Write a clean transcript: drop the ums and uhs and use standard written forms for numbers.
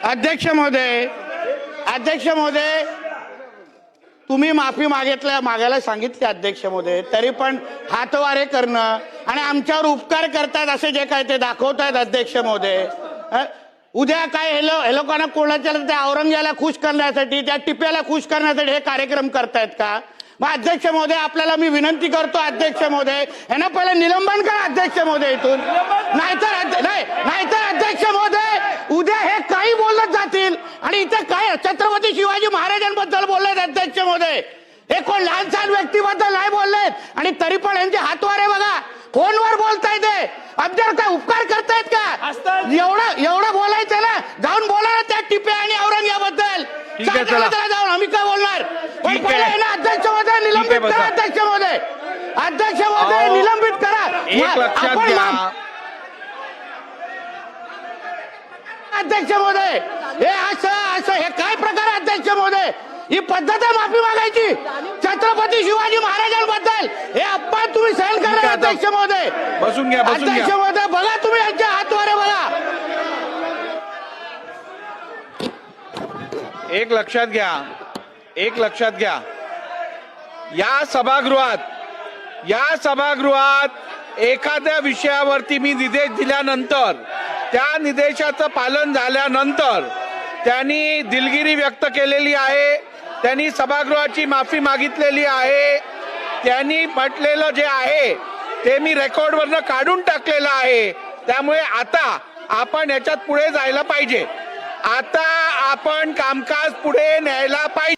अध्यक्ष महोदय, तुम्ही माफी मागायला सांगितली अध्यक्ष महोदय, तरी पण हातवारे करणं आणि आमच्यावर उपकार करतात असे जे काय ते दाखवतायत अध्यक्ष महोदय. उद्या काय हे लोकांना कोणाच्या त्या औरंग्याला खुश करण्यासाठी, त्या टिप्याला खुश करण्यासाठी हे कार्यक्रम करतायत का? मग अध्यक्ष महोदय, आपल्याला मी विनंती करतो अध्यक्ष महोदय, यांना पहिलं निलंबन करा अध्यक्ष महोदय इथून. नाहीतर अध्यक्ष महोदय, उद्या हे काही बोलत जातील आणि इथे काय छत्रपती शिवाजी महाराजांबद्दल बोललेत अध्यक्ष महोदय. हे कोण लहान सहान व्यक्तीबद्दल नाही बोललेत आणि तरी पण यांचे हातवारे बघा, फोनवर बोलतायत. आमच्यावर काय उपकार करतायत का? एवढं बोलायचं ना, जाऊन बोला ना त्या टिपे आणि औरंग्याबद्दल. जाऊन आम्ही काय बोलणार? पण पहिले ना अध्यक्ष महोदय निलंबित करा. अध्यक्ष महोदय निलंबित करा. अध्यक्ष महोदय, हे असं हे काय प्रकार आहे अध्यक्ष महोदय? ही पद्धत आहे माफी मागायची छत्रपती शिवाजी महाराजांबद्दल. हे अपमान तुम्ही सहन करा अध्यक्ष महोदय. बसून घ्या. अध्यक्ष महोदय, बघा तुम्ही यांच्या हातवारे बघा. एक लक्षात घ्या, या सभागृहात एखाद्या विषयावरती मी निर्देश दिल्यानंतर, त्या निर्देशाचं पालन झाल्यानंतर त्यांनी दिलगिरी व्यक्त केलेली आहे, त्यांनी सभागृहाची माफी मागितलेली आहे, त्यांनी म्हटलेलं जे आहे ते मी रेकॉर्डवरनं काढून टाकलेलं आहे. त्यामुळे आता आपण याच्यात पुढे जायला पाहिजे. आता आपण कामकाज पुढे न्यायला पाहिजे.